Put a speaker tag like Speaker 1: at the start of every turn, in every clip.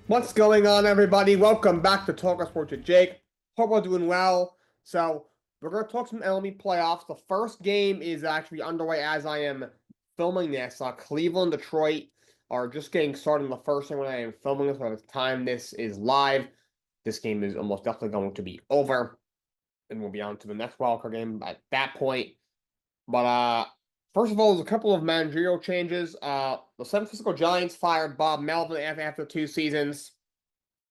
Speaker 1: What's going on, everybody? Welcome back to Talk Sports with Jake. Hope we're doing well. So, we're going to talk some MLB playoffs. The first game is actually underway as I am filming this. Cleveland, Detroit are just getting started in the first thing when I am filming this. By the time this is live, this game is almost definitely going to be over, and we'll be on to the next wildcard game at that point. But first of all, there's a couple of managerial changes. The San Francisco Giants fired Bob Melvin after 2 seasons.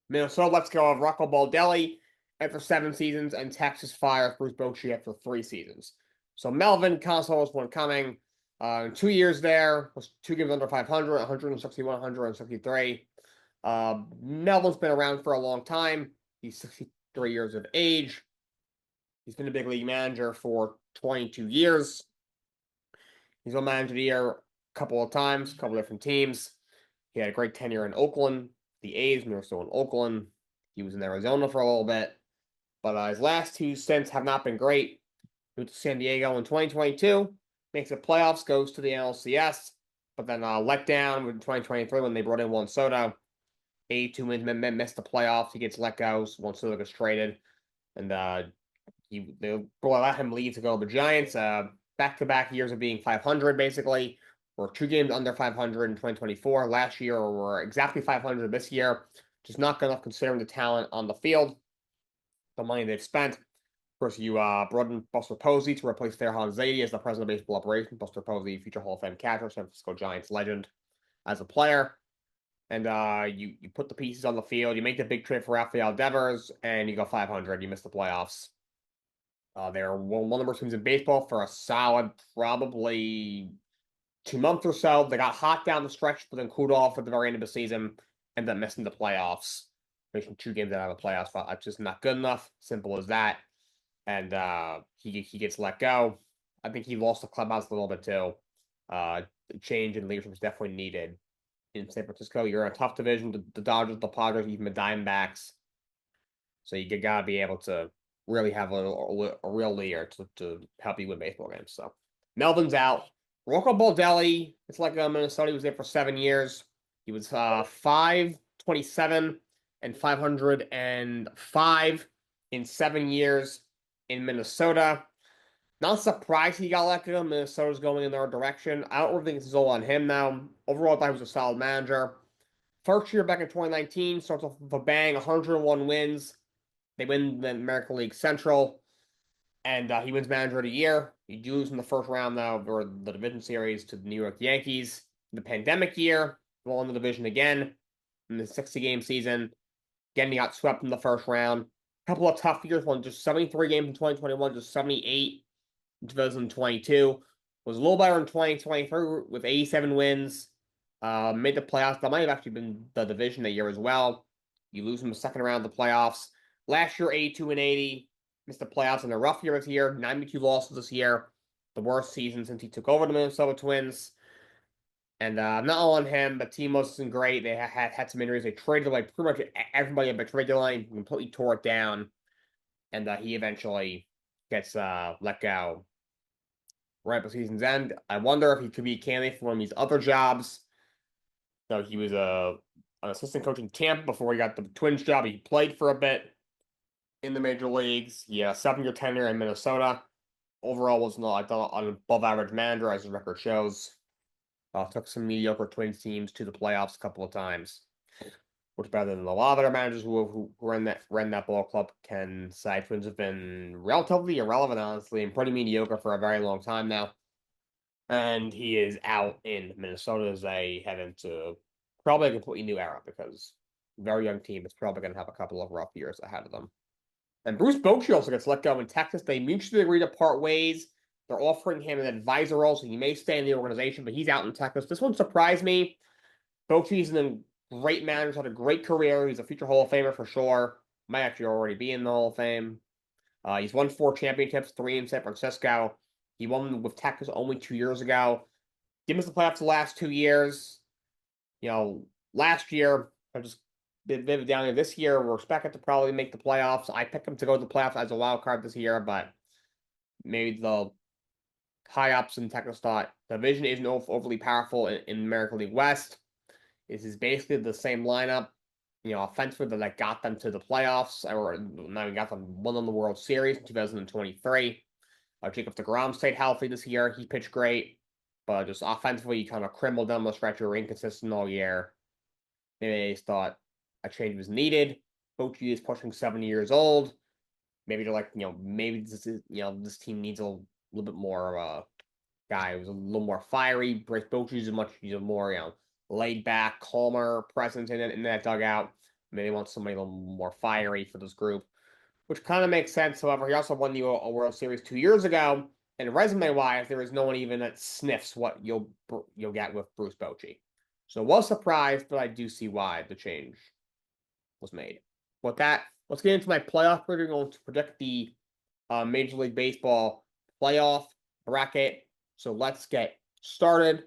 Speaker 1: Minnesota lets go of Rocco Baldelli after 7 seasons, and Texas fires Bruce Bochy after 3 seasons. So Melvin console was one coming. In 2 years there, was 2 games under 500, 161, 163. Melvin's been around for a long time. He's 63 years of age. He's been a big league manager for 22 years. He's been manager of the year a couple of times, a couple of different teams. He had a great tenure in Oakland, the A's, when they were still in Oakland. He was in Arizona for a little bit. But his last 2 stints have not been great. He went to San Diego in 2022, makes the playoffs, goes to the NLCS, but then let down in 2023 when they brought in Juan Soto. 82 wins, missed the playoffs. He gets let go. Juan Soto gets traded. And they'll let him leave to go to the Giants. Back-to-back years of being 500, basically. We're 2 games under 500 in 2024. Last year, we're exactly 500 this year. Just not good enough considering the talent on the field, the money they've spent. Of course, you brought in Buster Posey to replace Farhan Zaidi as the president of baseball operations. Buster Posey, future Hall of Fame catcher, San Francisco Giants legend as a player. And you put the pieces on the field. You make the big trade for Rafael Devers, and you go 500. You miss the playoffs. They're one of the worst teams in baseball for a solid, probably 2 months or so. They got hot down the stretch, but then cooled off at the very end of the season, ended up missing the playoffs. Making 2 games out of the playoffs. That's just not good enough. Simple as that. And he gets let go. I think he lost the clubhouse a little bit too. Change in leadership is definitely needed in San Francisco. You're in a tough division. The Dodgers, the Padres, even the Diamondbacks. So you gotta be able to really have a real leader to help you win baseball games. So Melvin's out. Rocco Baldelli, it's like Minnesota. He was there for 7 years. He was 527 and 505 in 7 years in Minnesota. Not surprised he got let go. Minnesota's going in their direction. I don't really think this is all on him now. Overall, I thought he was a solid manager. First year back in 2019, starts off with a bang, 101 wins. They win the American League Central, and he wins Manager of the Year. You do lose in the first round, though, or the division series to the New York Yankees. The pandemic year, won the division again in the 60-game season. Again, he got swept in the first round. A couple of tough years, won just 73 games in 2021, just 78 in 2022. Was a little better in 2023 with 87 wins. Made the playoffs. That might have actually been the division that year as well. You lose in the second round of the playoffs. Last year, 82 and 80. Missed the playoffs in a rough year this year. 92 losses this year. The worst season since he took over the Minnesota Twins. And not all on him, but team wasn't great. They had some injuries. They traded away pretty much everybody at the trade deadline. Completely tore it down. And he eventually gets let go right at the season's end. I wonder if he could be a candidate for one of these other jobs. So he was an assistant coach in Tampa before he got the Twins job. He played for a bit in the major leagues. He had a 7-year tenure in Minnesota. Overall, was not, I thought, an above-average manager, as his record shows. Took some mediocre Twins teams to the playoffs a couple of times, which better than a lot of other managers who ran that ball club can say. Twins have been relatively irrelevant, honestly, and pretty mediocre for a very long time now. And he is out in Minnesota as they head into probably a completely new era because very young team is probably going to have a couple of rough years ahead of them. And Bruce Bochy also gets let go in Texas. They mutually agree to part ways. They're offering him an advisor role, so he may stay in the organization, but he's out in Texas. This one surprised me. Bochy's a great manager, had a great career. He's a future Hall of Famer for sure. Might actually already be in the Hall of Fame. He's won 4 championships, 3 in San Francisco. He won with Texas only 2 years ago. Didn't miss the playoffs the last 2 years. Last year, I just vivid down here. This year, we're expected to probably make the playoffs. I picked them to go to the playoffs as a wild card this year, but maybe the high ups in Texas thought the division isn't overly powerful in American League West. This is basically the same lineup offensively that got them to the playoffs, or now we got them won on the World Series in 2023. Jacob deGrom stayed healthy this year. He pitched great, but just offensively, you kind of crumbled down the stretch. You were inconsistent all year. Maybe they thought a change was needed. Bochy is pushing 70 years old. Maybe they're like, maybe this team needs a little bit more guy who's a little more fiery. Bryce Bochy is he's a more, laid back, calmer presence in that dugout. Maybe they want somebody a little more fiery for this group, which kind of makes sense. However, he also won the World Series 2 years ago, and resume-wise, there is no one even that sniffs what you'll get with Bruce Bochy. So I was surprised, but I do see why the change was made. With that, let's get into my playoff prediction. We're going to predict the Major League Baseball playoff bracket. So let's get started.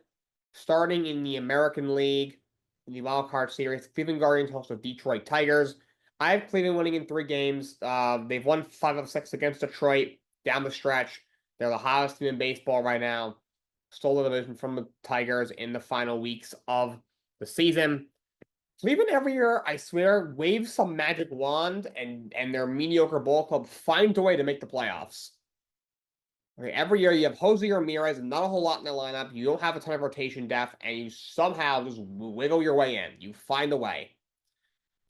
Speaker 1: Starting in the American League, in the Wild Card Series, Cleveland Guardians host the Detroit Tigers. I have Cleveland winning in 3 games. They've won 5 of 6 against Detroit down the stretch. They're the hottest team in baseball right now. Stole the division from the Tigers in the final weeks of the season. Cleveland every year, I swear, waves some magic wand and their mediocre ball club finds a way to make the playoffs. Okay, every year you have Jose Ramirez and not a whole lot in their lineup. You don't have a ton of rotation depth, and you somehow just wiggle your way in. You find a way.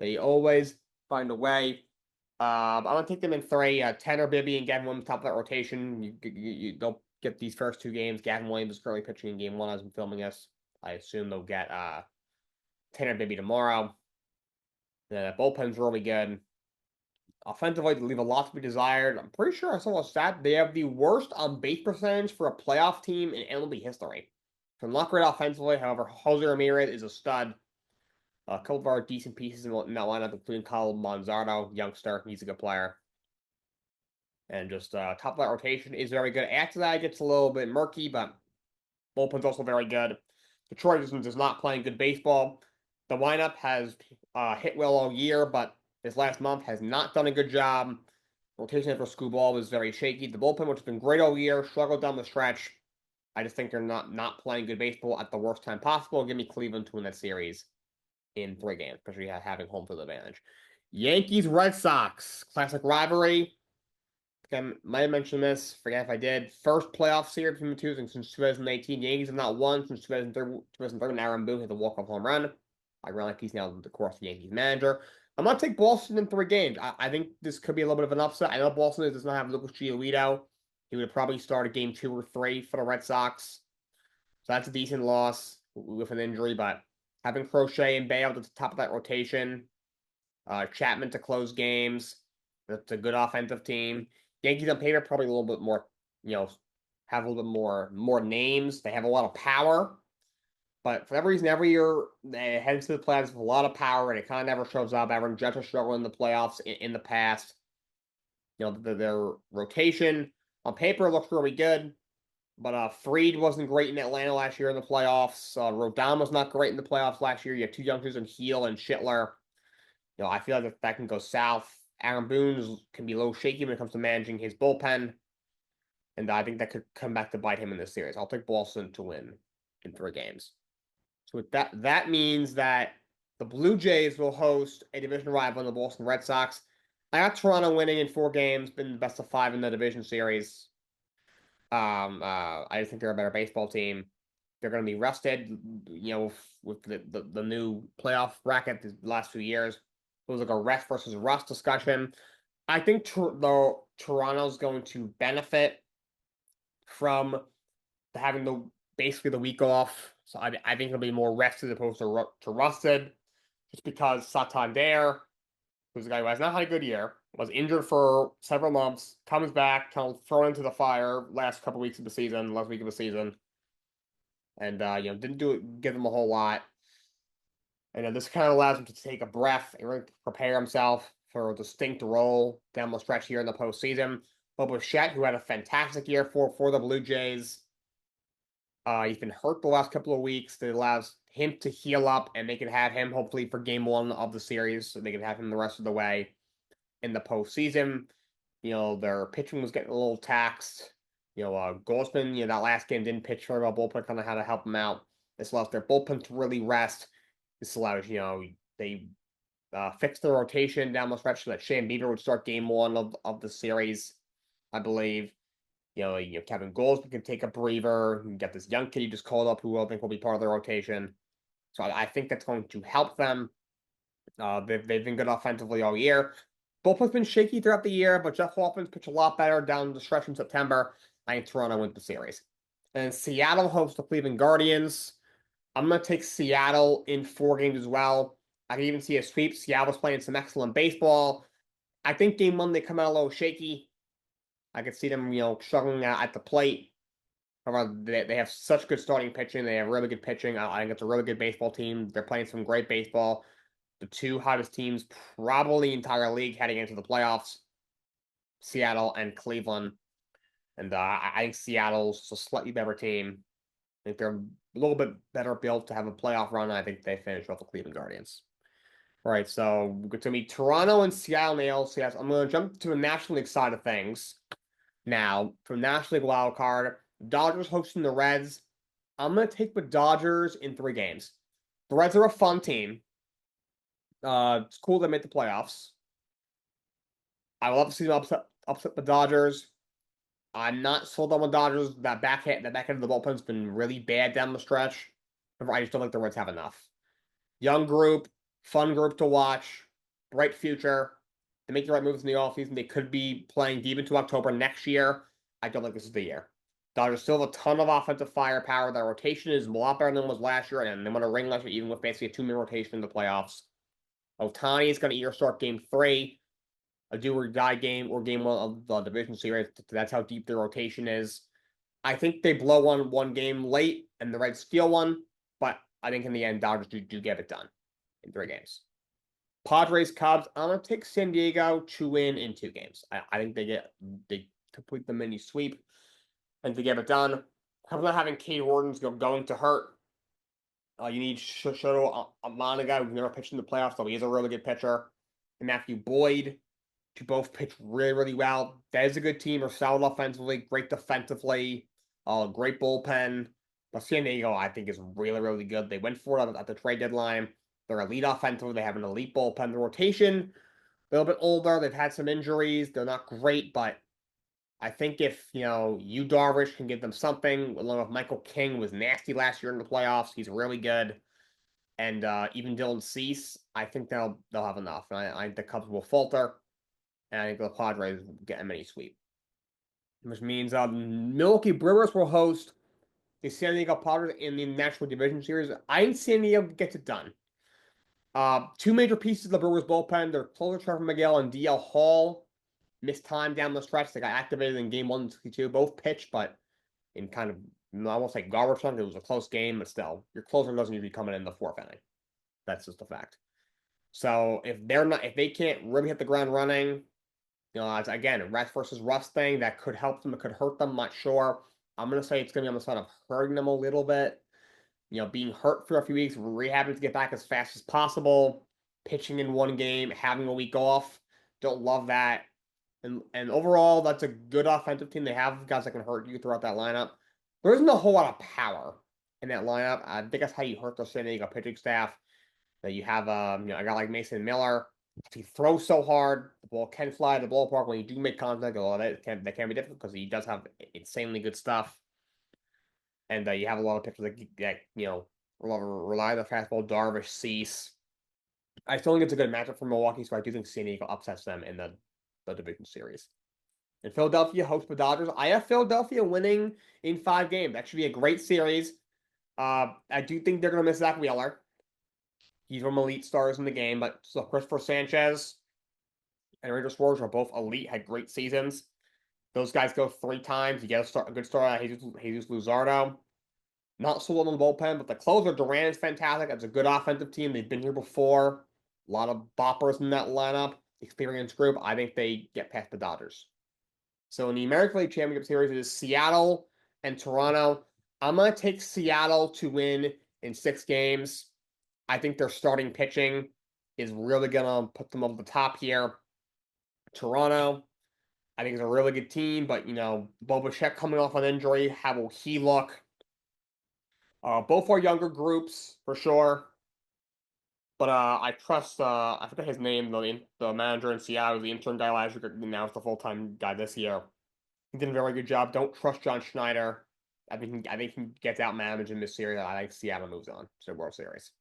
Speaker 1: They always find a way. I'm gonna take them in 3. Tanner Bibby and Gavin Williams top of that rotation. They'll get these first 2 games. Gavin Williams is currently pitching in game 1 as I'm filming this. I assume they'll get Tanner Bibby tomorrow. The bullpen's really good. Offensively, they leave a lot to be desired. I'm pretty sure I saw a stat. They have the worst on-base percentage for a playoff team in MLB history. So not great offensively. However, Jose Ramirez is a stud. A couple of our decent pieces in that lineup, including Kyle Manzardo, youngster. He's a good player. And just top of that rotation is very good. After that, it gets a little bit murky, but bullpen's also very good. Detroit is not playing good baseball. The lineup has hit well all year, but this last month has not done a good job. Rotation after Scuball was very shaky. The bullpen, which has been great all year, struggled down the stretch. I just think they're not playing good baseball at the worst time possible. Give me Cleveland to win that series in 3 games, especially having home field advantage. Yankees, Red Sox, classic rivalry. I might have mentioned this. Forget if I did. First playoff series between the two since 2018. Yankees have not won since 2013. Aaron Boone hit the walk-off home run. I really like he's now the course Yankees manager. I'm going to take Boston in 3 games. I think this could be a little bit of an upset. I know Boston does not have Lucas Giolito. He would probably start a game 2 or 3 for the Red Sox. So that's a decent loss with an injury. But having Crochet and Bale at the top of that rotation, Chapman to close games, that's a good offensive team. Yankees on paper probably a little bit more, have a little bit more names. They have a lot of power. But for whatever reason, every year they head into the playoffs with a lot of power, and it kind of never shows up. Aaron Judge has struggled in the playoffs in the past. Their rotation on paper looks really good, but Fried wasn't great in Atlanta last year in the playoffs. Rodon was not great in the playoffs last year. You have 2 youngsters in Heel and Schittler. I feel like that can go south. Aaron Boone can be a little shaky when it comes to managing his bullpen, and I think that could come back to bite him in this series. I'll take Boston to win in 3 games. So with that means that the Blue Jays will host a division rival in the Boston Red Sox. I got Toronto winning in 4 games, been the best of 5 in the division series. I just think they're a better baseball team. They're going to be rested, with the new playoff bracket the last few years. It was like a rest versus rust discussion. I think Toronto's going to benefit from having basically the week off. So I think it'll be more rested as opposed to rusted, just because Santander, who's a guy who has not had a good year, was injured for several months, comes back, kind of thrown into the fire last couple weeks of the season, last week of the season, and didn't give him a whole lot. And this kind of allows him to take a breath and really prepare himself for a distinct role down the stretch here in the postseason. But Bichette, who had a fantastic year for the Blue Jays, he's been hurt the last couple of weeks. That allows him to heal up, and they can have him hopefully for game 1 of the series, so they can have him the rest of the way in the postseason. Their pitching was getting a little taxed. Goldsman, that last game didn't pitch very well. Bullpen kind of had to help him out. This allows their bullpen to really rest. This allows, they fix the rotation down the stretch so that Shane Bieber would start game one of the series, I believe. Kevin Goldsby can take a breather. You can get this young kid you just called up who I think will be part of the rotation. So I think that's going to help them. They've been good offensively all year. Bullpen's been shaky throughout the year, but Jeff Hoffman's pitched a lot better down the stretch in September. I think Toronto wins the series. And Seattle hosts the Cleveland Guardians. I'm going to take Seattle in 4 games as well. I can even see a sweep. Seattle's playing some excellent baseball. I think game 1 they come out a little shaky. I could see them, struggling at the plate. However, they have such good starting pitching. They have really good pitching. I think it's a really good baseball team. They're playing some great baseball. The 2 hottest teams probably entire league heading into the playoffs, Seattle and Cleveland. And I think Seattle's a slightly better team. I think they're a little bit better built to have a playoff run. I think they finish off the Cleveland Guardians. All right, so it's going to be Toronto and Seattle in the LCS. I'm going to jump to the National League side of things. Now, for National League wild card, Dodgers hosting the Reds. I'm going to take the Dodgers in 3 games. The Reds are a fun team. It's cool they made the playoffs. I love to see them upset the Dodgers. I'm not sold on the Dodgers. That back end of the bullpen's been really bad down the stretch. I just don't think the Reds have enough. Young group, fun group to watch, bright future. They make the right moves in the offseason. They could be playing deep into October next year. I don't think this is the year. Dodgers still have a ton of offensive firepower. Their rotation is a lot better than it was last year, and they want to ring last year, even with basically a 2-man rotation in the playoffs. Ohtani is going to either start game 3, a do or die game, or game 1 of the division series. That's how deep their rotation is. I think they blow one game late, and the Reds steal one, but I think in the end, Dodgers do get it done in 3 games. Padres, Cubs, I'm going to take San Diego to win in 2 games. I think they complete the mini sweep and to get it done. I'm not having Cade Horton's going to hurt. You need Shoto Amanaga, who's never pitched in the playoffs, so he is a really good pitcher. And Matthew Boyd, to both pitch really, really well. That is a good team. They're solid offensively, great defensively, great bullpen. But San Diego, I think, is really, really good. They went for it at the trade deadline. They're elite offensively. They have an elite bullpen. The rotation, a little bit older. They've had some injuries. They're not great, but I think if, Yu Darvish can give them something, along with Michael King, who was nasty last year in the playoffs, he's really good. And even Dylan Cease, I think they'll have enough. And I think the Cubs will falter. And I think the Padres will get a mini sweep. Which means Milwaukee Brewers will host the San Diego Padres in the National Division Series. I think San Diego gets it done. 2 major pieces of the Brewers bullpen. Their closer Trevor Miguel and DL Hall missed time down the stretch. They got activated in game 162. Both pitched, but in kind of, I won't say garbage time. It was a close game, but still, your closer doesn't usually come in the 4th inning. That's just a fact. So if they can't really hit the ground running, it's, again, a rest versus rust thing that could help them, it could hurt them. I'm not sure. I'm going to say it's going to be on the side of hurting them a little bit. Being hurt for a few weeks, rehabbing to get back as fast as possible, pitching in 1 game, having a week off. Don't love that. And overall, that's a good offensive team. They have guys that can hurt you throughout that lineup. There isn't a whole lot of power in that lineup. I think that's how you hurt the San Diego pitching staff. That you have a guy like Mason Miller. If he throws so hard, the ball can fly to the ballpark. When you do make contact, that can be difficult because he does have insanely good stuff. And you have a lot of pitchers that rely on the fastball. Darvish, Cease. I still think it's a good matchup for Milwaukee, so I do think San Diego upsets them in the division series. And Philadelphia hosts the Dodgers. I have Philadelphia winning in 5 games. That should be a great series. I do think they're going to miss Zach Wheeler. He's one of the elite stars in the game, but so Christopher Sanchez and Ranger Suarez are both elite, had great seasons. Those guys go 3 times. You get a good start out of Jesus Luzardo. Not sold on the bullpen, but the closer, Duran, is fantastic. It's a good offensive team. They've been here before. A lot of boppers in that lineup. Experienced group. I think they get past the Dodgers. So in the American League Championship Series, it is Seattle and Toronto. I'm going to take Seattle to win in 6 games. I think their starting pitching is really going to put them over the top here. Toronto, I think, is a really good team, but, Bo Bichette coming off an injury, how will he look? Both are younger groups, for sure. But I trust I forget his name, the manager in Seattle, the intern guy last year, now is the full-time guy this year. He did a very good job. Don't trust John Schneider. I think he gets outmanaged in this series. I think Seattle moves on to the World Series.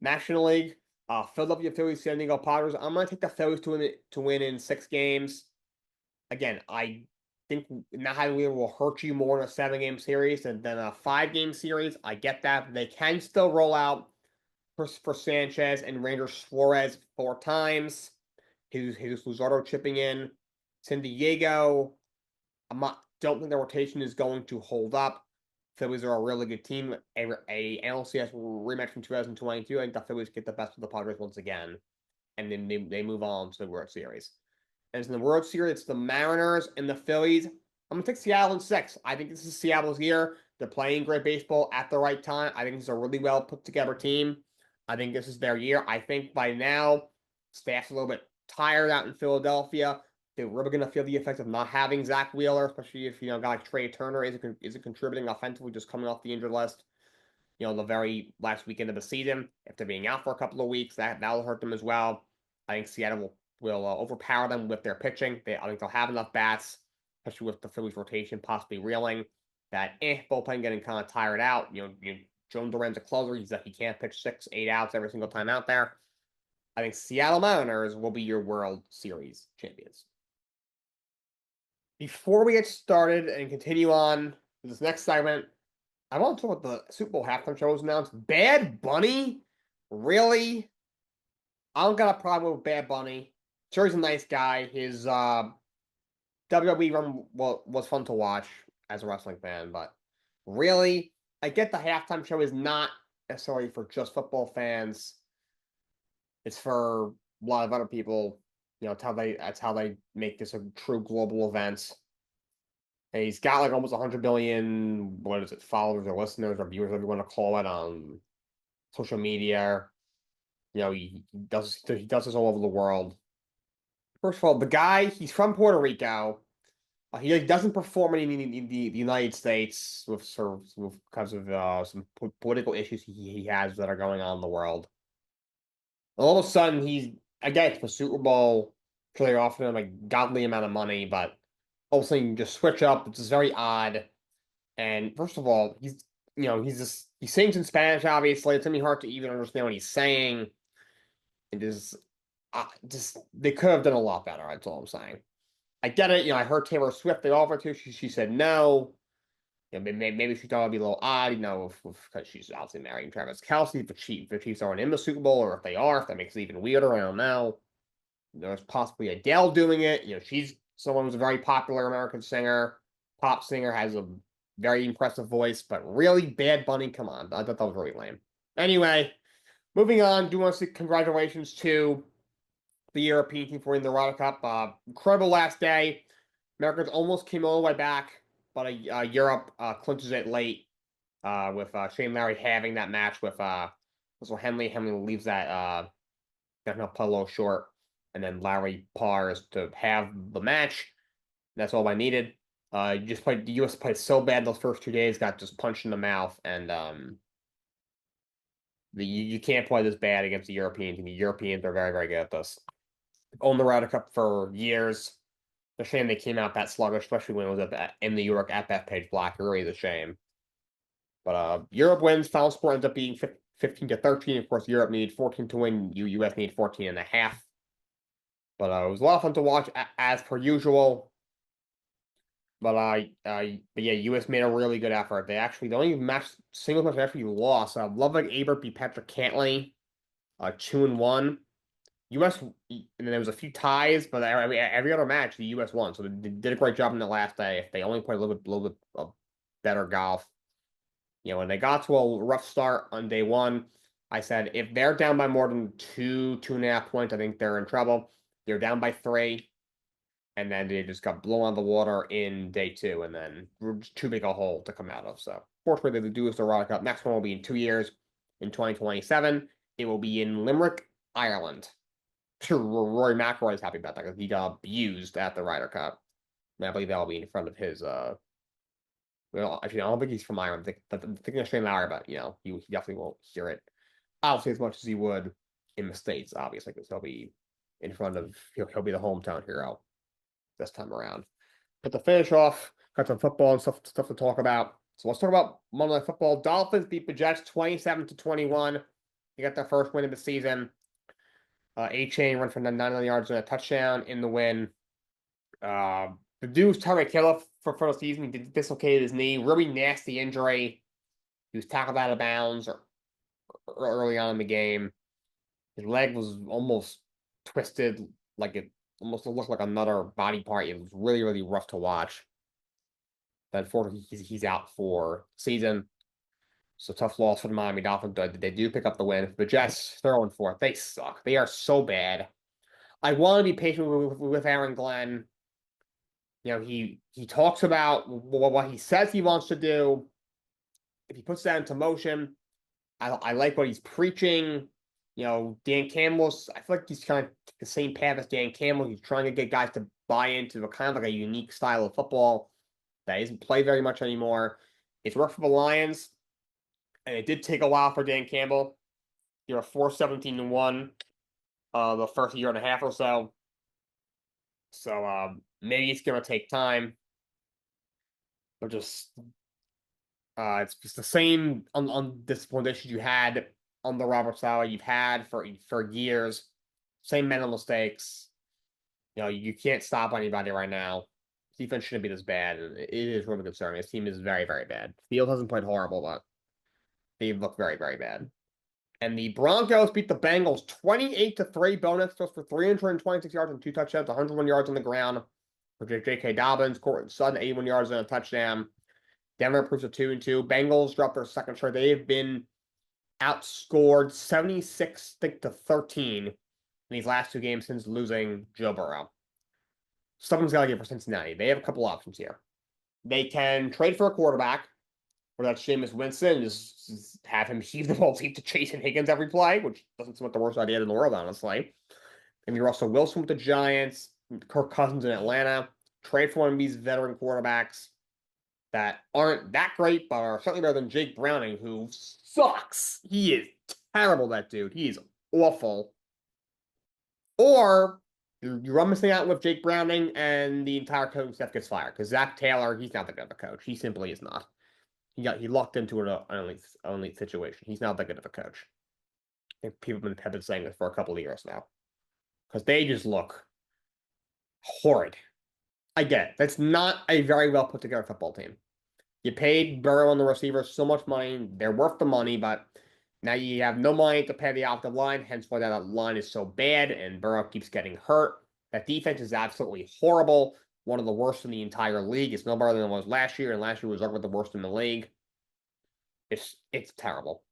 Speaker 1: National League, Philadelphia Phillies, San Diego Padres. I'm gonna take the Phillies to win in 6 games. Again, I think not having Wheeler will hurt you more in a 7-game series than a 5-game series. I get that. But they can still roll out for Sanchez and Ranger Suarez 4 times. Jesus Luzardo chipping in. San Diego, don't think the rotation is going to hold up. Phillies are a really good team. A NLCS rematch from 2022. I think the Phillies get the best of the Padres once again, and then they move on to the World Series. And in the World Series, it's the Mariners and the Phillies. I'm gonna take Seattle in 6. I think this is Seattle's year. They're playing great baseball at the right time. I think this is a really well put together team. I think this is their year. I think by now, staff's a little bit tired out in Philadelphia. They're really going to feel the effect of not having Zach Wheeler, especially if, a guy like Trey Turner isn't contributing offensively, just coming off the injured list, the very last weekend of the season. If they're being out for a couple of weeks, that'll hurt them as well. I think Seattle will overpower them with their pitching. I think they'll have enough bats, especially with the Phillies rotation possibly reeling, that bullpen getting kind of tired out. Joan Duran's a closer. He can't pitch 6, 8 outs every single time out there. I think Seattle Mariners will be your World Series champions. Before we get started and continue on with this next segment, I want to talk about the Super Bowl halftime show was announced. Bad Bunny? Really? I don't got a problem with Bad Bunny. Sure, he's a nice guy. His WWE run was fun to watch as a wrestling fan, but really, I get the halftime show is not necessarily for just football fans. It's for a lot of other people. That's how they make this a true global event. And he's got like almost 100 billion, what is it, followers or listeners or viewers, whatever you want to call it, on social media. He does this all over the world. First of all, the guy, he's from Puerto Rico. He doesn't perform in the United States because of some political issues he has that are going on in the world. All of a sudden, I get it's the Super Bowl, so they're offering him a godly amount of money, but all of a sudden you just switch up. It's just very odd. And first of all, he sings in Spanish, obviously. It's gonna be hard to even understand what he's saying. And just they could have done a lot better. That's all I'm saying. I get it. I heard Taylor Swift. They offered to. She said no. Maybe she thought it'd be a little odd, because she's obviously marrying Travis Kelce. If the Chiefs aren't in the Super Bowl, or if they are, if that makes it even weirder, I don't know. There's possibly Adele doing it. She's someone who's a very popular American singer, pop singer, has a very impressive voice, but really, Bad Bunny, come on. I thought that was really lame. Anyway, moving on, do want to say congratulations to the European team for winning the Ryder Cup. Incredible last day. Americans almost came all the way back, but Europe clinches it late with Shane Lowry having that match with Russell Henley. Henley leaves that play a little short, and then Lowry pars to have the match. That's all I needed. The U.S. played so bad those first 2 days, got just punched in the mouth, and you can't play this bad against the European team. The Europeans are very, very good at this. Owned the Ryder Cup for years. A shame they came out that sluggish, especially when it was in New York at Bethpage Black. It really is a shame. But Europe wins. Final score ends up being 15-13. Of course, Europe needed 14 to win. US needed 14 and a half. But it was a lot of fun to watch, as per usual. But yeah, US made a really good effort. The only singles match they actually lost. Ludwig Abert beat Patrick Cantley, 2-1. US, and then there was a few ties, but every other match the US won. So they did a great job in the last day. If they only played a little bit of better golf, when they got to a rough start on day one, I said if they're down by more than 2.5 points, I think they're in trouble. They're down by 3, and then they just got blown out of the water in day 2, and then too big a hole to come out of. So fortunately, they do is the Ryder Cup. Next one will be in 2 years, in 2027. It will be in Limerick, Ireland. Sure, Rory McIlroy is happy about that because he got abused at the Ryder Cup. And I believe that'll be in front of his. Well, actually, I don't think he's from Ireland. I'm thinking of Shane Lowry, but he definitely won't hear it. Obviously, as much as he would in the States, obviously, because he'll be in front of he'll be the hometown hero this time around. But to finish off, got some football and stuff to talk about. So let's talk about Monday Night Football. Dolphins beat the Jets 27-21. They got their first win of the season. A-Chain run for 99 yards and a touchdown in the win. The dude's Tyreek Hill for the season. He dislocated his knee. Really nasty injury. He was tackled out of bounds early on in the game. His leg was almost twisted, like it almost looked like another body part. It was really, really rough to watch. But unfortunately, he's out for season. So tough loss for the Miami Dolphins. They do pick up the win. The Jets, they're 0-4. They suck. They are so bad. I want to be patient with Aaron Glenn. You know, he talks about what he says he wants to do. If he puts that into motion, I like what he's preaching. You know, Dan Campbell's, I feel like he's kind of the same path as Dan Campbell. He's trying to get guys to buy into a kind of like a unique style of football that isn't played very much anymore. It's worked for the Lions, and it did take a while for Dan Campbell. They were 4-17-1 the first year and a half or so. So maybe it's going to take time. But just it's just the same undisciplined issues you had on the Robert Saleh you've had for years. Same mental mistakes. You know, you can't stop anybody right now. Defense shouldn't be this bad, and it is really concerning. This team is very, very bad. Field hasn't played horrible, but they look very, very bad. And the Broncos beat the Bengals 28-3. Bonus throws for 326 yards and 2 touchdowns, 101 yards on the ground. For J.K. Dobbins, Courtland Sutton, 81 yards and a touchdown. Denver improves to 2-2. Bengals dropped their second straight. They have been outscored 76-13 in these last 2 games since losing Joe Burrow. Something's got to give for Cincinnati. They have a couple options here. They can trade for a quarterback, or that's Jameis Winston, just have him heave the ball deep to Jason Higgins every play, which doesn't seem like the worst idea in the world, honestly. Maybe Russell Wilson with the Giants, Kirk Cousins in Atlanta. Trade for one of these veteran quarterbacks that aren't that great, but are certainly better than Jake Browning, who sucks. He is terrible, that dude. He is awful. Or you run this thing out with Jake Browning and the entire coaching staff gets fired. Because Zach Taylor, he's not that good of a coach. He simply is not. He locked into an elite situation. He's not that good of a coach. I think people have been saying this for a couple of years now. Because they just look horrid. I get it. That's not a very well put together football team. You paid Burrow and the receivers so much money. They're worth the money, but now you have no money to pay the offensive line, hence why that line is so bad, and Burrow keeps getting hurt. That defense is absolutely horrible. One of the worst in the entire league. It's no better than it was last year, and last year was arguably the worst in the league. It's terrible.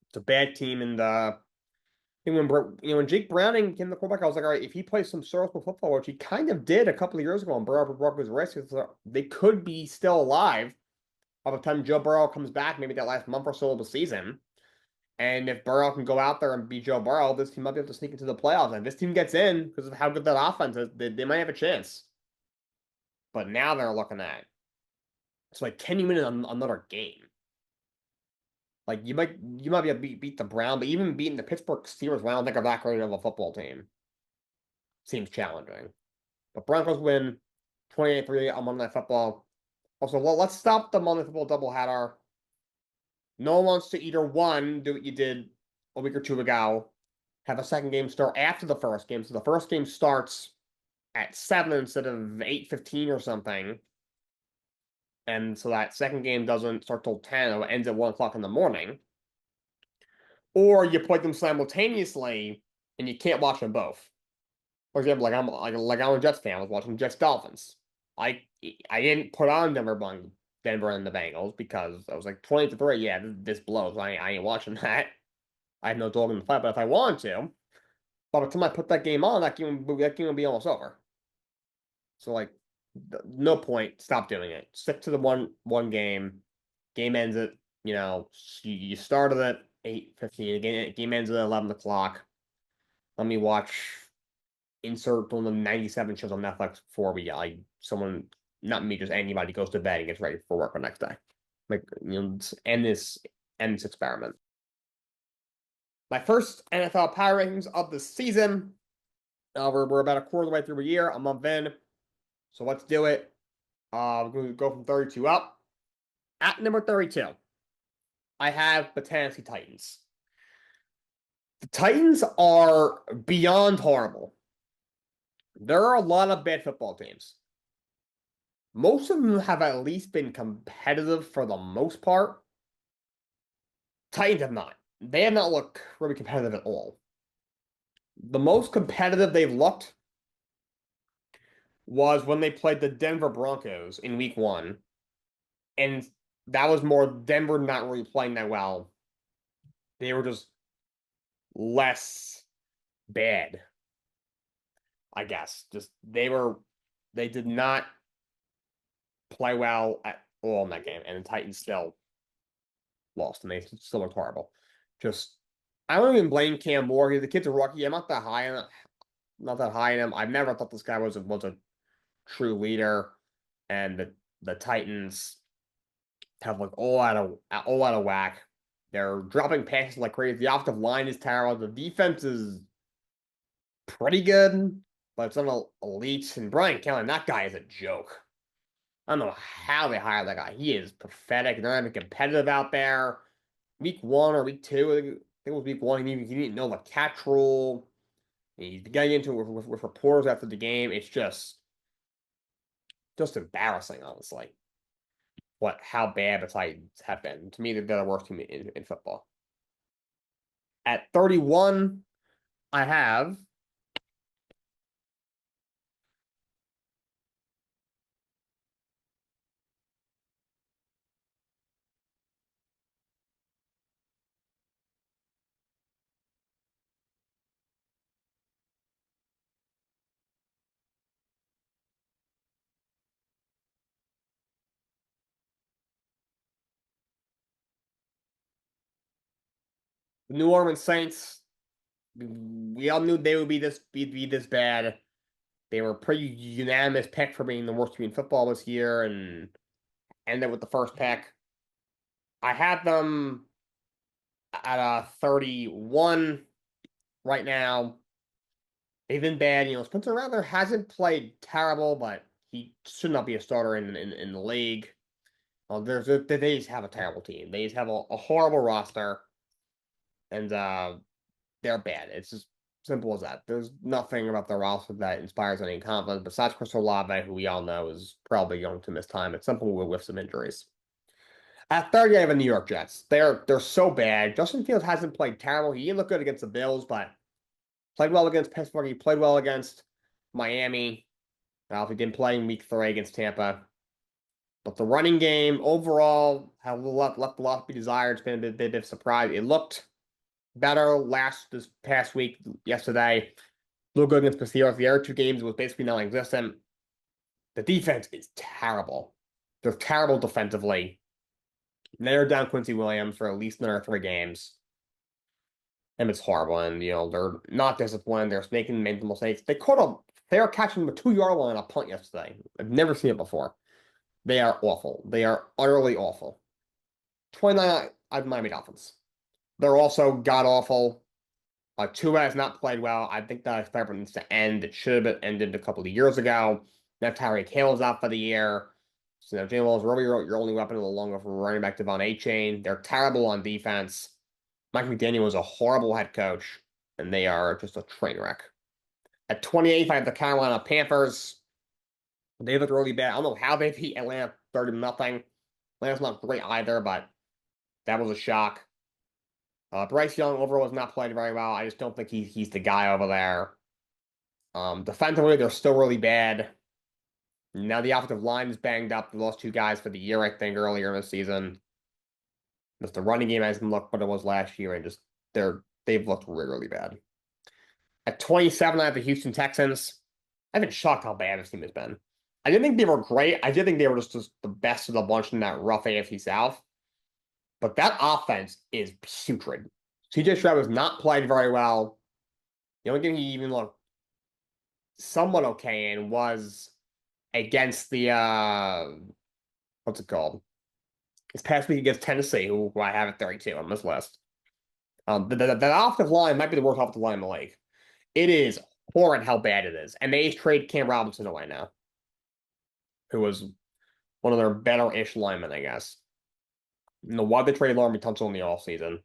Speaker 1: It's a bad team, and when Jake Browning came to the quarterback, I was like, all right, if he plays some serviceable football, which he kind of did a couple of years ago, and Burrow broke his wrist, they could be still alive by the time Joe Burrow comes back, maybe that last month or so of the season. And if Burrow can go out there and beat Joe Burrow, this team might be able to sneak into the playoffs. And if this team gets in, because of how good that offense is, they might have a chance. But now they're looking at, it's like, can you win another game? Like, you might be able to beat the Browns, but even beating the Pittsburgh Steelers, I don't think are that great of a football team. Seems challenging. But Broncos win 28-3 on Monday Night Football. Also, let's stop the Monday Night Football doubleheader. No one wants to either, one, do what you did a week or two ago, have a second game start after the first game. So the first game starts at 7 instead of 8:15 or something. And so that second game doesn't start till 10, it ends at 1 o'clock in the morning. Or you play them simultaneously and you can't watch them both. For example, I'm a Jets fan, I was watching Jets Dolphins. I didn't put on Denver and the Bengals because I was like 20-3. Yeah, this blows. I ain't watching that. I have no dog in the fight, but if I wanted to, by the time I put that game on, that game will be almost over. So like, no point. Stop doing it. Stick to the one game. Game ends at you started at 8:15. Game ends at 11 o'clock. Let me watch. Insert one of the 97 shows on Netflix before someone, not me, just anybody goes to bed and gets ready for work the next day. Like, end this experiment. My first NFL power rankings of the season. We're about a quarter of the way through a year, a month in. So let's do it. We're going to go from 32 up. At number 32, I have the Tennessee Titans. The Titans are beyond horrible. There are a lot of bad football teams. Most of them have at least been competitive for the most part. Titans have not. They have not looked really competitive at all. The most competitive they've looked was when they played the Denver Broncos in week 1. And that was more Denver not really playing that well. They were just less bad, I guess. They did not play well at all in that game. And the Titans still lost, and they still looked horrible. I don't even blame Cam Moore. The kid's a rookie. I'm not that high on him. I've never thought this guy was a true leader, and the Titans have like all out of whack. They're dropping passes like crazy. The offensive line is terrible. The defense is pretty good, but it's not elite. And Brian Kelly, that guy is a joke. I don't know how they hired that guy. He is pathetic. They're not even competitive out there. Week 1 or week 2, I think it was week 1. He didn't know the catch rule. He's getting into it with reporters after the game. It's just embarrassing, honestly. How bad the Titans have been. To me, they're the worst team in football. At 31, I have the New Orleans Saints. We all knew they would be this bad. They were pretty unanimous pick for being the worst team in football this year, and ended with the first pick. I had them at a 31 right now. They've been bad. Spencer Rattler hasn't played terrible, but he should not be a starter in the league. They just have a terrible team. They just have a horrible roster, and they're bad. It's just simple as that. There's nothing about the roster that inspires any confidence besides Chris Olave, who we all know is probably going to miss time at some point with some injuries. At 30, I have the New York Jets. They're so bad. Justin Fields hasn't played terrible. He didn't look good against the Bills, but played well against Pittsburgh. He played well against Miami. He didn't play in week 3 against Tampa. But the running game overall left a lot to be desired. It's been a bit of a surprise. It looked better this past week, yesterday. Looked good against the Steelers. The other 2 games was basically non-existent. The defense is terrible. They're terrible defensively. They're down Quincy Williams for at least another 3 games. And it's horrible. And, they're not disciplined. They're making mental mistakes. They were catching the 2-yard line on a punt yesterday. I've never seen it before. They are awful. They are utterly awful. 29, I have Miami Dolphins. They're also god-awful. Tua has not played well. I think that experiment needs to end. It should have ended a couple of years ago. Now Tyreek Hill's out for the year. So now Jalen is really your only weapon along with running back Devon Achane. They're terrible on defense. Mike McDaniel was a horrible head coach, and they are just a train wreck. At 28th, I have the Carolina Panthers. They look really bad. I don't know how they beat Atlanta 30-0. Atlanta's not great either, but that was a shock. Bryce Young overall has not played very well. I just don't think he's the guy over there. Defensively, they're still really bad. Now the offensive line is banged up. They lost 2 guys for the year, I think, earlier in the season. Just the running game hasn't looked what it was last year, and they've looked really, really bad. At 27, I have the Houston Texans. I've been shocked how bad this team has been. I didn't think they were great. I did think they were just the best of the bunch in that rough AFC South. But that offense is putrid. CJ Stroud has not played very well. The only game he even looked somewhat okay in was against the what's it called? This past week against Tennessee, who I have at 32 on this list. The offensive line might be the worst offensive line in the league. It is horrid how bad it is. And they trade Cam Robinson away now, who was one of their better-ish linemen, I guess. Why they traded Laramie Tunsil in the offseason.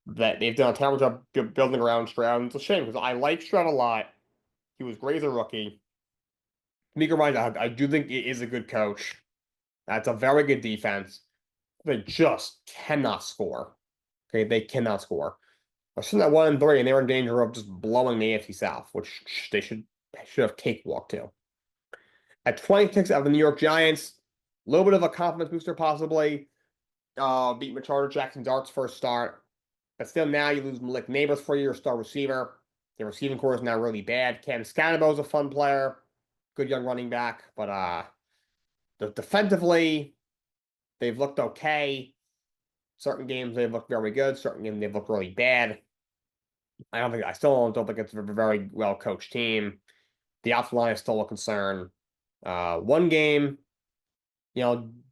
Speaker 1: That they've done a terrible job building around Stroud. And it's a shame because I like Stroud a lot. He was great as a rookie. Mika Ryan, I do think it is a good coach. That's a very good defense. They just cannot score. Okay, they cannot score. They're sitting at 1-3, and they're in danger of just blowing the AFC South, which they should have cakewalk to. At 26 out of the New York Giants, a little bit of a confidence booster possibly. Beat Machado Jackson Dart's first start. But still now you lose Malik Neighbors for your star receiver. The receiving core is now really bad. Cam Scannabo is a fun player. Good young running back. But defensively, they've looked okay. Certain games they've looked very good. Certain games they've looked really bad. I still don't think it's a very well coached team. The offensive line is still a concern. One game,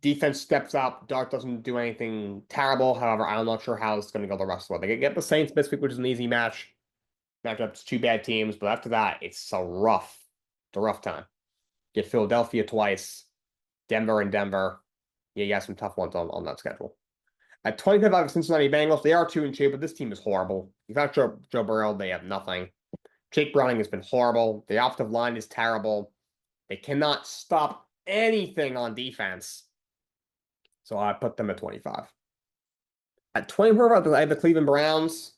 Speaker 1: defense steps up. Dart doesn't do anything terrible. However, I'm not sure how it's going to go the rest of the way. They get the Saints this week, which is an easy match. Matchups, two bad teams, but after that, it's a rough time. Get Philadelphia twice, Denver and Denver. Yeah, you got some tough ones on that schedule. At 25 out of Cincinnati Bengals, they are 2-2, but this team is horrible. Without Joe Burrow, they have nothing. Jake Browning has been horrible. The offensive line is terrible. They cannot stop anything on defense. So I put them at 25. At 24, I have the Cleveland Browns.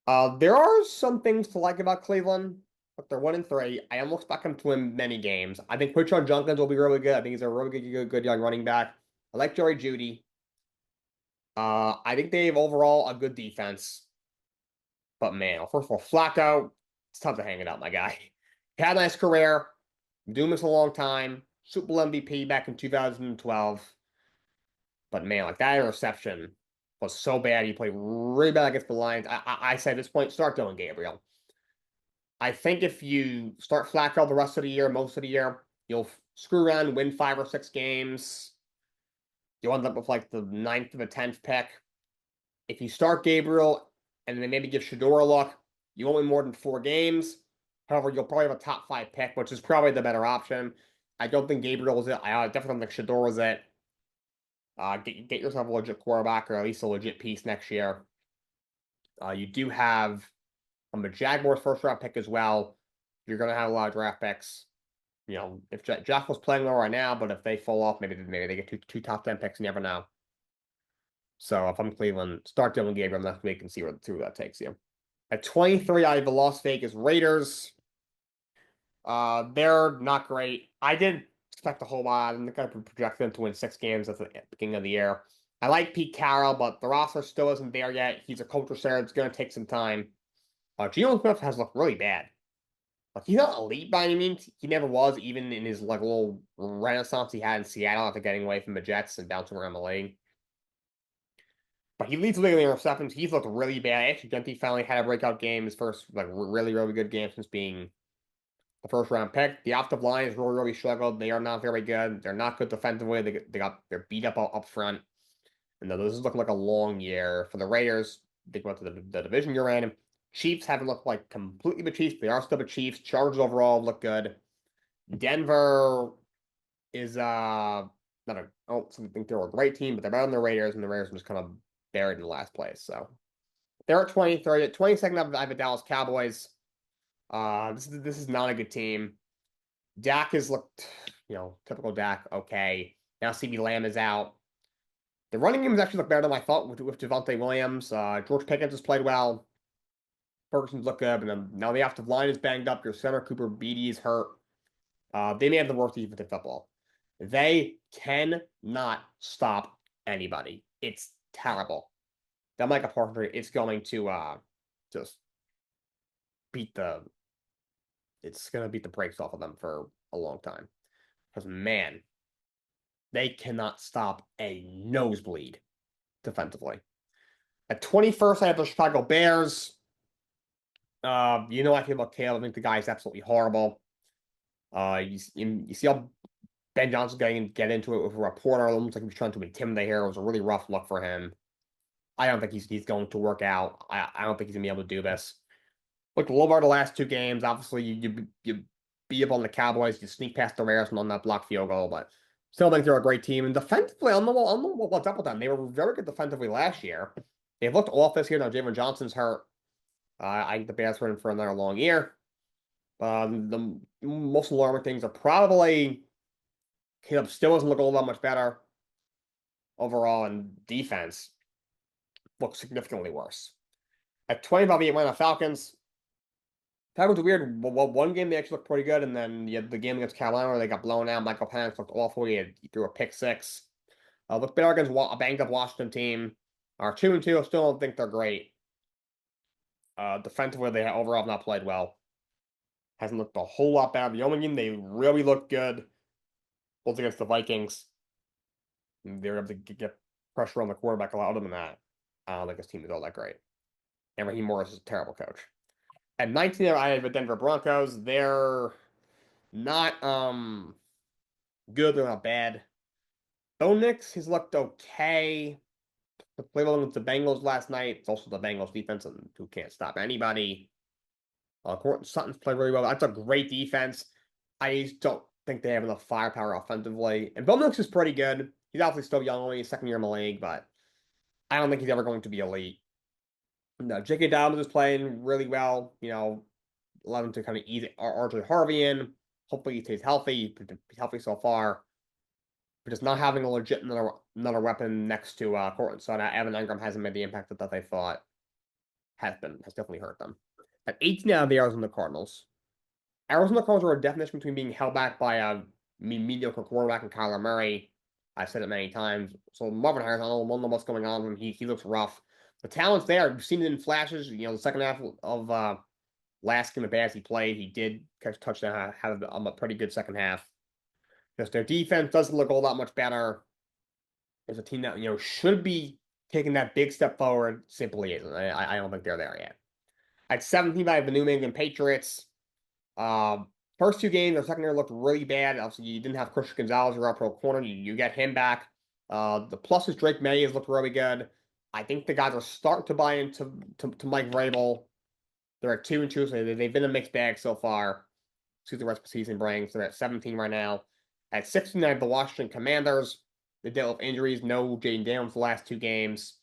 Speaker 1: There are some things to like about Cleveland, but they're 1-3. I almost expect them to win many games. I think Quinshon Judkins will be really good. I think he's a really good young running back. I like Jerry Jeudy. I think they have overall a good defense. But man, first of all, Flacco, it's tough to hang it up, my guy. He had a nice career. Doing this a long time. Super Bowl MVP back in 2012. But man, like that interception was so bad. He played really bad against the Lions. I say at this point, start Dylan Gabriel. I think if you start Flacco the rest of the year, most of the year, you'll screw around and win 5 or 6 games. You'll end up with like the 9th or the 10th pick. If you start Gabriel and then maybe give Shador a look, you won't win more than 4 games. However, you'll probably have a top 5 pick, which is probably the better option. I don't think Gabriel is it. I definitely don't think Shador is it. Get yourself a legit quarterback or at least a legit piece next year. You do have a Jaguars first-round pick as well. You're going to have a lot of draft picks. If Jack was playing well right now, but if they fall off, maybe they get two top 10 picks. You never know. So if I'm Cleveland, start Dylan Gabriel next week and see where that takes you. At 23, I have the Las Vegas Raiders. They're not great. I didn't expect a whole lot. I'm going to project them to win 6 games at the beginning of the year. I like Pete Carroll, but the roster still isn't there yet. He's a culture share. It's going to take some time. Geno Smith has looked really bad. Like, he's not elite by any means. He never was, even in his little renaissance he had in Seattle after getting away from the Jets and bouncing around the league. But he leads the league in interceptions. He's looked really bad. Actually, Genty finally had a breakout game. His first, really good game since being the first-round pick. The offensive line has really struggled. They are not very good. They're not good defensively. They're beat up front. And this is looking like a long year for the Raiders. They go to the division you're in. Chiefs haven't looked like completely the Chiefs. They are still the Chiefs. Chargers overall look good. Denver is not a. I don't think they're a great team, but they're better than the Raiders, and the Raiders are just kind of buried in the last place. So they're at 23. At 22nd, I have the Dallas Cowboys. This is not a good team. Dak has looked, typical Dak, okay. Now CB Lamb is out. The running game has actually looked better than I thought with Javonte Williams. George Pickens has played well. Ferguson's looked good, and then now the offensive line is banged up. Your center, Cooper Beatty, is hurt. They may have the worst defense in football. They cannot stop anybody. It's terrible. That Micah Parsons is going to just it's going to beat the brakes off of them for a long time. Because, man, they cannot stop a nosebleed defensively. At 21st, I have the Chicago Bears. I feel about Caleb. I think the guy is absolutely horrible. You see how Ben Johnson's get into it with a reporter. Almost like he was trying to intimidate her. It was a really rough look for him. I don't think he's going to work out. I don't think he's gonna be able to do this. Look, a little bit of the last two games, obviously you beat up on the Cowboys, you sneak past the Bears on that block field goal, but still think they're a great team. And defensively, I don't know what's up with them. They were very good defensively last year. They've looked off this year. Now Javon Johnson's hurt. I think the Bears are in for another long year. The most alarming things are probably Caleb still doesn't look all that much better overall, and defense looks significantly worse. At 25, the Atlanta Falcons. That was weird. Well, one game they actually looked pretty good, and then the game against Carolina, they got blown out. Michael Penix looked awful. He threw a pick six. Looked better against a banged up Washington team. Are 2-2. I still don't think they're great. Defensively, they overall have not played well. Hasn't looked a whole lot better. The only game they really looked good was against the Vikings. They were able to get pressure on the quarterback a lot. Other than that, I don't think this team is all that great. And Raheem Morris is a terrible coach. At 19, I have the Denver Broncos. They're not good. They're not bad. Bo Nix, he's looked okay. The play well against the Bengals last night. It's also the Bengals defense, and who can't stop anybody. Courtland Sutton's played really well. That's a great defense. I just don't think they have enough firepower offensively. And Bo Nix is pretty good. He's obviously still young, only his second year in the league, but I don't think he's ever going to be elite. No, J.K. Dobbins is playing really well. Allow him to kind of ease RJ Harvey in. Hopefully he stays healthy. He's healthy so far. But just not having a legit another weapon next to Courtland Sutton. Evan Engram hasn't made the impact that they thought has definitely hurt them. At 18 out of the Arizona Cardinals. Arizona Cardinals are a definition between being held back by a mediocre quarterback and Kyler Murray. I've said it many times. So Marvin Harrison, I don't know what's going on with him. He looks rough. The talent's there. You've seen it in flashes. The second half of last game, the Bears he played, he did catch a touchdown, had a pretty good second half. Just their defense doesn't look all that much better. There's a team that should be taking that big step forward. Simply isn't. I don't think they're there yet. At 17, I have the New England Patriots. First two games, their secondary looked really bad. Obviously, you didn't have Christian Gonzalez, your pro corner. You get him back. The plus is Drake May has looked really good. I think the guys are starting to buy into Mike Vrabel. They're at 2-2, so they've been a mixed bag so far. See the rest of the season brings. They're at 17 right now. At 16, I have the Washington Commanders. They dealt with injuries. No Jaden Daniels the last two games.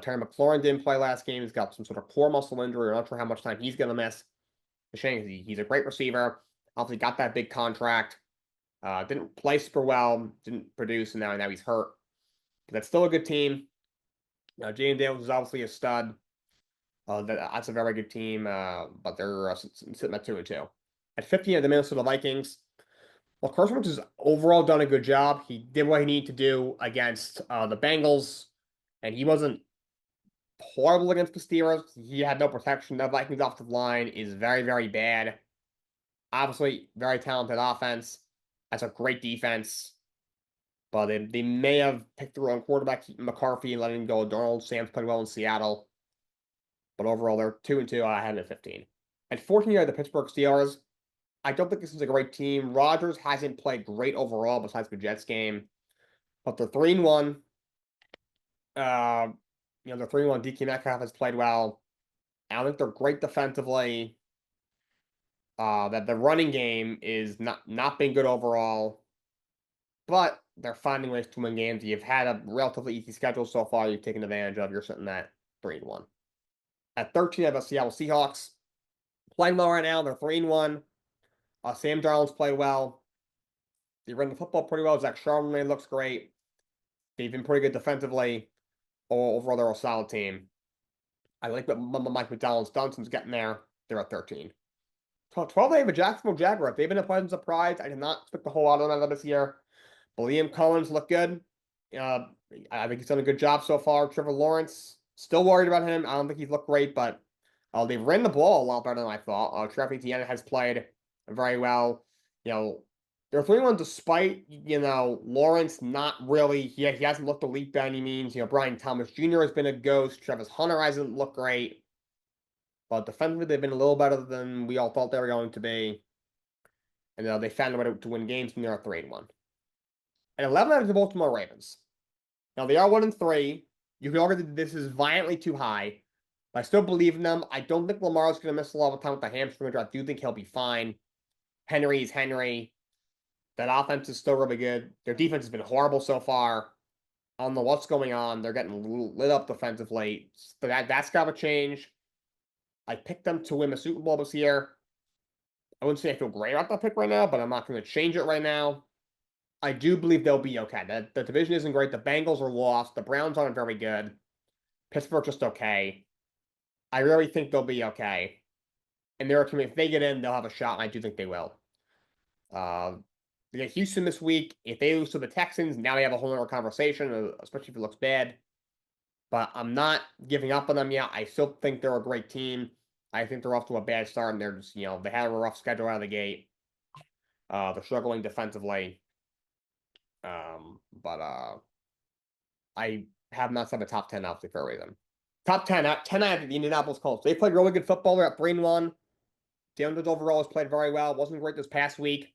Speaker 1: Terry McLaurin didn't play last game. He's got some sort of core muscle injury. I'm not sure how much time he's going to miss. The shame is he's a great receiver. Obviously got that big contract. Didn't play super well. Didn't produce, and now he's hurt. But that's still a good team. Jaden Daniels is obviously a stud. That's a very good team, but they're sitting at 2-2. At 15, the Minnesota Vikings. Well, Carson Wentz has overall done a good job. He did what he needed to do against the Bengals, and he wasn't horrible against the Steelers. He had no protection. The Vikings offensive line is very, very bad. Obviously, very talented offense. That's a great defense. But they may have picked the wrong quarterback, McCarthy, and letting him go. Donald Sam's played well in Seattle. But overall, they're 2-2. I had them at 15. At 14, you have the Pittsburgh Steelers. I don't think this is a great team. Rodgers hasn't played great overall besides the Jets game. But they're 3-1. They're 3-1. DK Metcalf has played well. I don't think they're great defensively. That the running game is not been good overall. But they're finding ways to win games. You've had a relatively easy schedule so far. You've taken advantage of. You're sitting at 3-1. At 13, I have the Seattle Seahawks. Playing well right now. They're 3-1. Sam Darnold's played well. They run the football pretty well. Zach Charbonnet looks great. They've been pretty good defensively. Overall, they're a solid team. I like what Mike McDonald's done since getting there. They're at 13. 12, they have a Jacksonville Jaguars. They've been a pleasant surprise. I did not expect a whole lot of them out of this year. But Liam Collins looked good. I think he's done a good job so far. Trevor Lawrence, still worried about him. I don't think he's looked great, but they've ran the ball a lot better than I thought. Trevor Etienne has played very well. They're 3-1 despite, Lawrence not really, he hasn't looked elite by any means. Brian Thomas Jr. has been a ghost. Travis Hunter hasn't looked great. But defensively, they've been a little better than we all thought they were going to be. And they found a way to win games, and they're at 3-1. At 11, I have the Baltimore Ravens. Now, they are 1-3. You can argue that this is violently too high, but I still believe in them. I don't think Lamar's going to miss a lot of time with the hamstring injury. I do think he'll be fine. Henry is Henry. That offense is still really good. Their defense has been horrible so far. I don't know what's going on. They're getting lit up defensively. So that's got to change. I picked them to win the Super Bowl this year. I wouldn't say I feel great about that pick right now, but I'm not going to change it right now. I do believe they'll be okay. The division isn't great. The Bengals are lost. The Browns aren't very good. Pittsburgh's just okay. I really think they'll be okay. And they're a team, if they get in, they'll have a shot, and I do think they will. They get Houston this week. If they lose to the Texans, now they have a whole other conversation, especially if it looks bad. But I'm not giving up on them yet. I still think they're a great team. I think they're off to a bad start, and they're just, they had a rough schedule out of the gate. They're struggling defensively. But I have not said the top 10 obviously for a reason. Top 10, 10 out of the Indianapolis Colts. They played really good football. They're at 3-1. The unders overall has played very well. Wasn't great this past week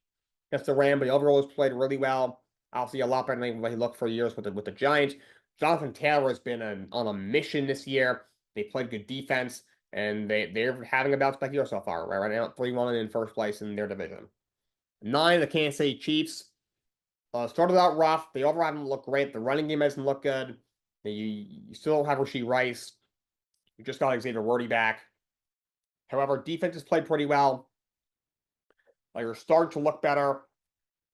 Speaker 1: against the Rams, but the overall has played really well. Obviously, a lot better than what he looked for years with the Giants. Jonathan Taylor has been on a mission this year. They played good defense, and they're having a bounce back year so far. Right now, 3-1 in first place in their division. 9, the Kansas City Chiefs. Started out rough. The overall haven't looked great. The running game hasn't looked good. You still don't have Rashee Rice. You just got Xavier Worthy back. However, defense has played pretty well. You're starting to look better.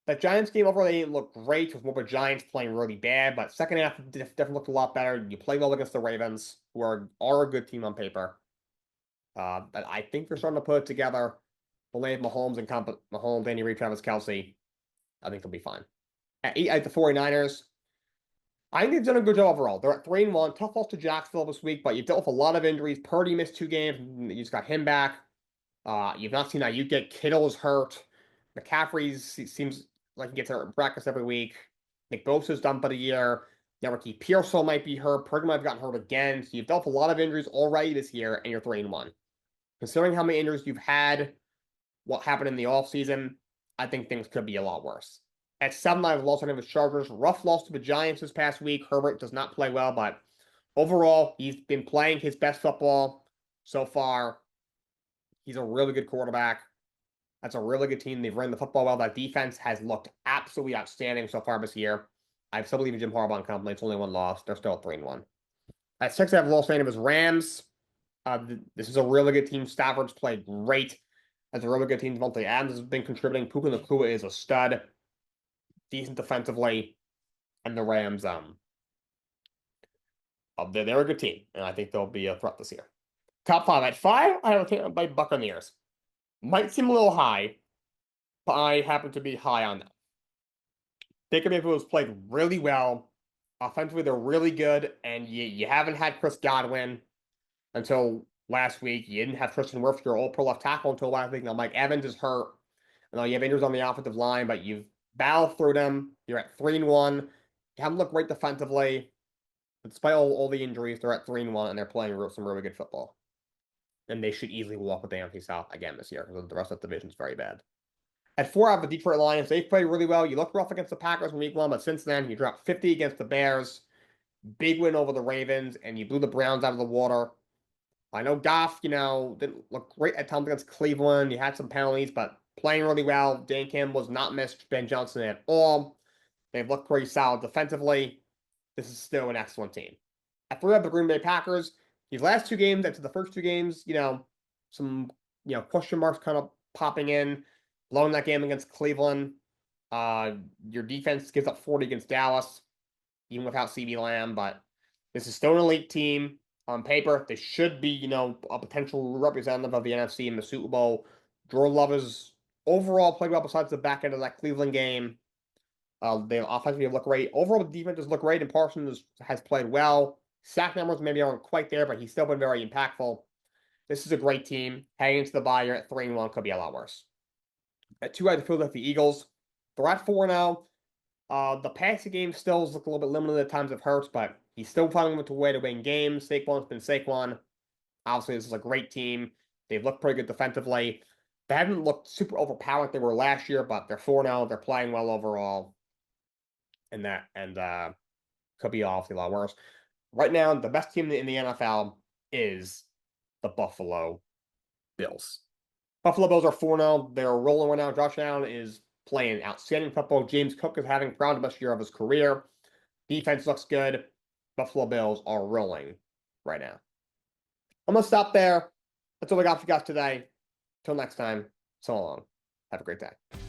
Speaker 1: That Giants game overall, they didn't look great with more of the Giants playing really bad, but second half definitely looked a lot better. You play well against the Ravens, who are a good team on paper. But I think they're starting to put it together. They'll have Mahomes and Mahomes, Andy Reid, Travis Kelce. I think they'll be fine. At 8, the 49ers. I think they've done a good job overall. They're at 3-1. Tough loss to Jacksonville this week, but you've dealt with a lot of injuries. Purdy missed 2 games. You just got him back. You've not seen that. You get Kittle is hurt. McCaffrey seems like he gets hurt in practice every week. Nick Bosa's done for the year. Ricky Pearsall might be hurt. Purdy might have gotten hurt again. So you've dealt with a lot of injuries already this year, and you're 3-1. Considering how many injuries you've had, what happened in the offseason, I think things could be a lot worse. At 7, I've lost on him with Chargers. Rough loss to the Giants this past week. Herbert does not play well, but overall, he's been playing his best football so far. He's a really good quarterback. That's a really good team. They've run the football well. That defense has looked absolutely outstanding so far this year. I still believe in Jim Harbaugh and company. It's only 1 loss. They're still at 3-1. At 6, I have Los Angeles Rams. This is a really good team. Stafford's played great. That's a really good team. Devontae Adams has been contributing. Puka Nacua is a stud. Decent defensively. And the Rams, they're a good team. And I think they'll be a threat this year. Top 5. At 5, I have a team by Buccaneers. Might seem a little high, but I happen to be high on them. Baker Mayfield has played really well. Offensively, they're really good, and you haven't had Chris Godwin until last week. You didn't have Tristan Wirfs, your all-pro left tackle, until last week. Now, Mike Evans is hurt. You have injuries on the offensive line, but you've battled through them. You're at 3-1. You haven't looked great defensively. Despite all the injuries, they're at 3-1, and they're playing some really good football. And they should easily walk with the NFC South again this year, because the rest of the division is very bad. At 4, I have the Detroit Lions. They've played really well. You looked rough against the Packers in week 1, but since then, you dropped 50 against the Bears. Big win over the Ravens, and you blew the Browns out of the water. I know Goff, didn't look great at times against Cleveland. You had some penalties, but playing really well. Dan Campbell was not missed Ben Johnson at all. They've looked pretty solid defensively. This is still an excellent team. At 3, I have the Green Bay Packers. These last 2 games, after the first 2 games, some, question marks kind of popping in. Blowing that game against Cleveland. Your defense gives up 40 against Dallas, even without CeeDee Lamb, but this is still an elite team. On paper, they should be, a potential representative of the NFC in the Super Bowl. Jordan Love has overall played well besides the back end of that Cleveland game. They offensively look great. Overall, the defenses look great, and Parsons has played well. Sack numbers maybe aren't quite there, but he's still been very impactful. This is a great team. Heading into the bye, you're at 3-1, could be a lot worse. At 2, I have the Philadelphia Eagles. They're at 4 now. The passing game still look a little bit limited at times of Hurts, but he's still finding a way to win games. Saquon's been Saquon. Obviously, this is a great team. They've looked pretty good defensively. They haven't looked super overpowered like they were last year, but they're 4 now. They're playing well overall. And could be obviously a lot worse. right now, the best team in the NFL is the Buffalo Bills. Buffalo Bills are 4-0. They're rolling right now. Josh Allen is playing outstanding football. James Cook is having probably the best year of his career. Defense looks good. Buffalo Bills are rolling right now. I'm going to stop there. That's all we got for you guys today. Till next time, so long. Have a great day.